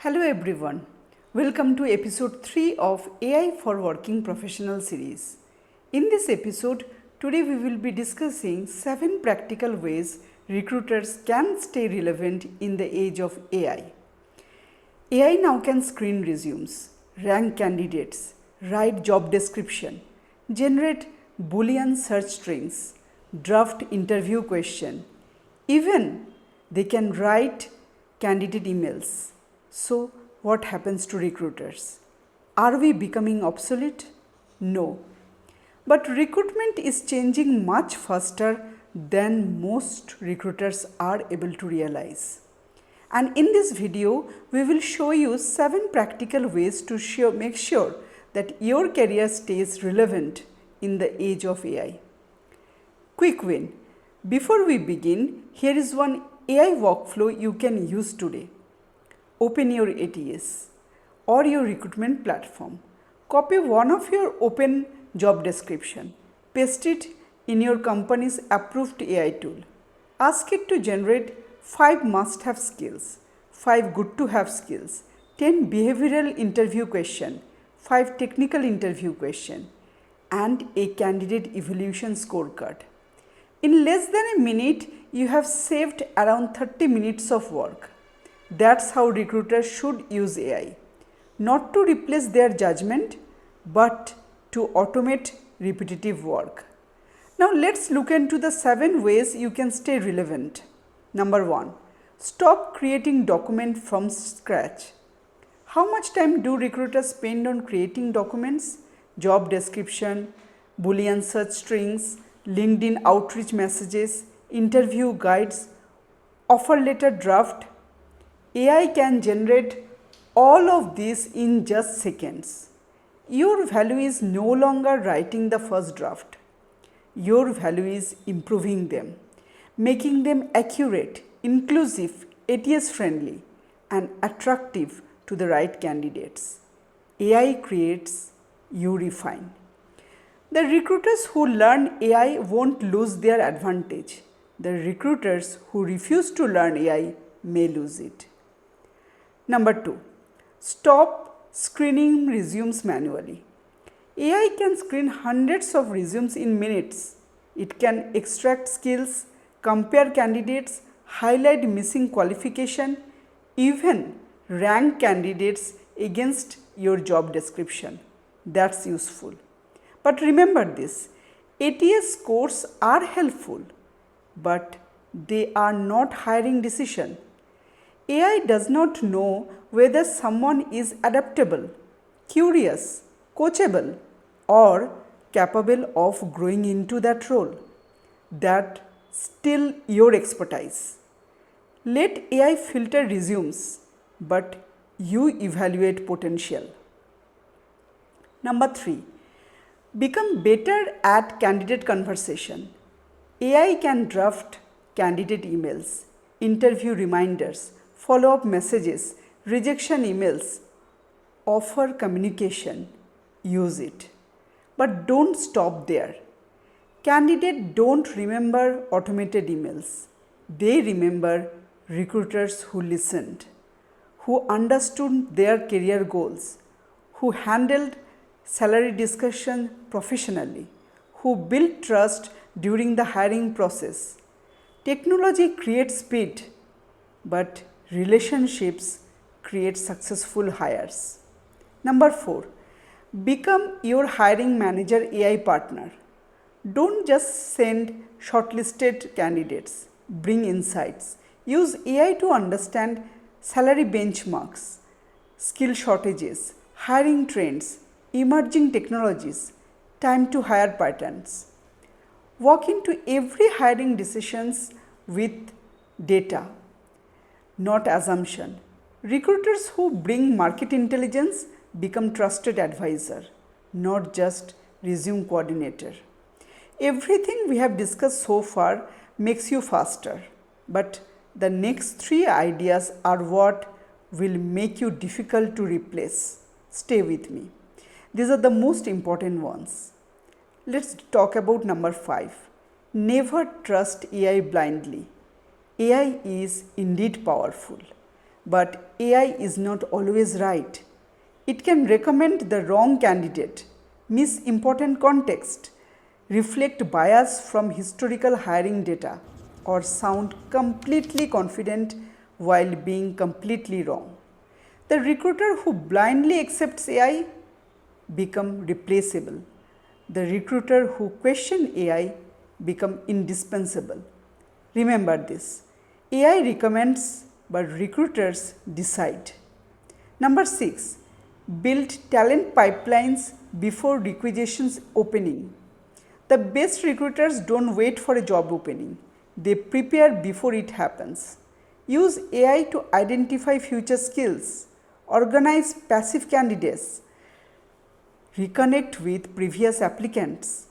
Hello everyone, welcome to episode 3 of AI for Working Professional series. In this episode, today we will be discussing 7 practical ways recruiters can stay relevant in the age of AI. AI now can screen resumes, rank candidates, write job description, generate Boolean search strings, draft interview question. Even they can write candidate emails. So, what happens to recruiters? Are we becoming obsolete? No. But recruitment is changing much faster than most recruiters are able to realize. And in this video, we will show you 7 practical ways to make sure that your career stays relevant in the age of AI. Quick win. Before we begin, here is one AI workflow you can use today. Open your ATS or your recruitment platform. Copy one of your open job description. Paste it in your company's approved AI tool. Ask it to generate 5 must-have skills, 5 good-to-have skills, 10 behavioral interview question, 5 technical interview question, and a candidate evaluation scorecard. In less than a minute, you have saved around 30 minutes of work. That's how recruiters should use AI. Not to replace their judgment, but to automate repetitive work. Now let's look into the 7 ways you can stay relevant. Number 1. Stop creating documents from scratch. How much time do recruiters spend on creating documents? Job description, Boolean search strings, LinkedIn outreach messages, interview guides, offer letter draft. AI can generate all of this in just seconds. Your value is no longer writing the first draft. Your value is improving them, making them accurate, inclusive, ATS friendly, and attractive to the right candidates. AI creates, you refine. The recruiters who learn AI won't lose their advantage. The recruiters who refuse to learn AI may lose it. Number 2. Stop screening resumes manually. AI can screen hundreds of resumes in minutes. It can extract skills, compare candidates, highlight missing qualification, even rank candidates against your job description. That's useful. But remember this, ATS scores are helpful, but they are not hiring decision. AI does not know whether someone is adaptable, curious, coachable, or capable of growing into that role. That's still your expertise. Let AI filter resumes, but you evaluate potential. Number 3. Become better at candidate conversation. AI can draft candidate emails, interview reminders, follow-up messages, rejection emails, offer communication. Use it. But don't stop there. Candidates don't remember automated emails. They remember recruiters who listened, who understood their career goals, who handled salary discussion professionally, who built trust during the hiring process. Technology creates speed, but relationships create successful hires. Number 4. Become your hiring manager AI partner. Don't just send shortlisted candidates. Bring insights. Use AI to understand salary benchmarks, skill shortages, hiring trends, emerging technologies, time to hire patterns. Walk into every hiring decisions with data, not assumption. Recruiters who bring market intelligence become trusted advisor, not just resume coordinator. Everything we have discussed so far makes you faster, but the next 3 ideas are what will make you difficult to replace. Stay with me. These are the most important ones. Let's talk about number 5. Never trust AI blindly. AI is indeed powerful, But AI is not always right. It can recommend the wrong candidate, miss important context, reflect bias from historical hiring data, or sound completely confident while being completely wrong. The recruiter who blindly accepts AI become replaceable. The recruiter who question AI become indispensable. Remember this. AI recommends, but recruiters decide. Number 6. Build talent pipelines before requisitions opening. The best recruiters don't wait for a job opening. They prepare before it happens. Use AI to identify future skills, organize passive candidates, reconnect with previous applicants,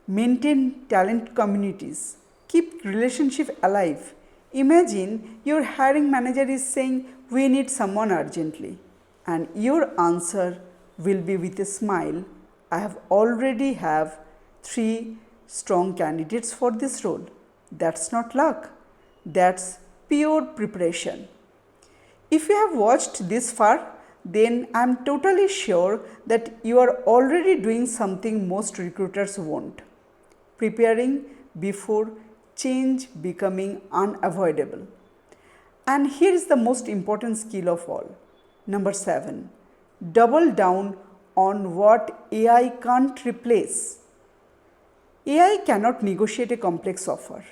maintain talent communities, keep relationship alive. Imagine your hiring manager is saying, "We need someone urgently," and your answer will be with a smile, "I have already have 3 strong candidates for this role." That's not luck. That's pure preparation. If you have watched this far, then I'm totally sure that you are already doing something most recruiters won't. Preparing before change becoming unavoidable. And here is the most important skill of all. Number 7. Double down on what AI can't replace. AI cannot negotiate a complex offer.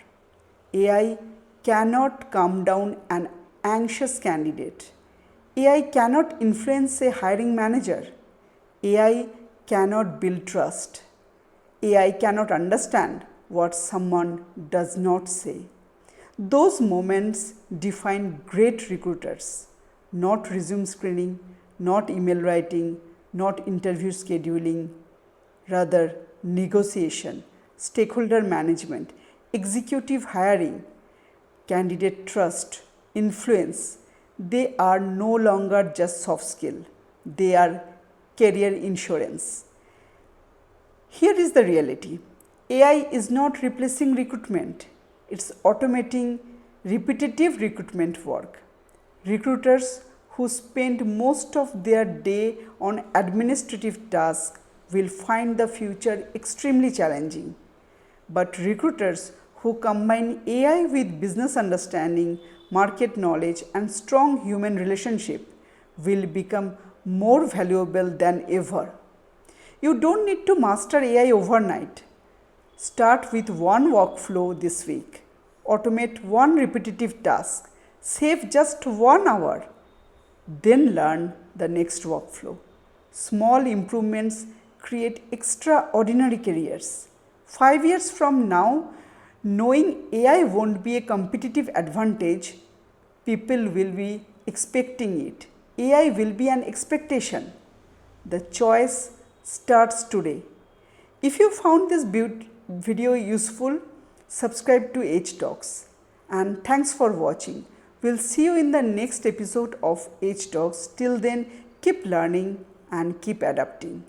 AI cannot calm down an anxious candidate. AI cannot influence a hiring manager. AI cannot build trust. AI cannot understand what someone does not say. Those moments define great recruiters. Not resume screening, not email writing, not interview scheduling, rather negotiation, stakeholder management, executive hiring, candidate trust, influence. They are no longer just soft skill. They are career insurance. Here is the reality. AI is not replacing recruitment. It's automating repetitive recruitment work. Recruiters who spend most of their day on administrative tasks will find the future extremely challenging. But recruiters who combine AI with business understanding, market knowledge, and strong human relationship will become more valuable than ever. You don't need to master AI overnight. Start with one workflow this week. Automate one repetitive task. Save just 1 hour. Then learn the next workflow. Small improvements create extraordinary careers. 5 years from now, knowing AI won't be a competitive advantage, people will be expecting it. AI will be an expectation. The choice starts today. If you found this video useful, subscribe to EdgeTalks. And thanks for watching. We'll see you in the next episode of EdgeTalks. Till then, keep learning and keep adapting.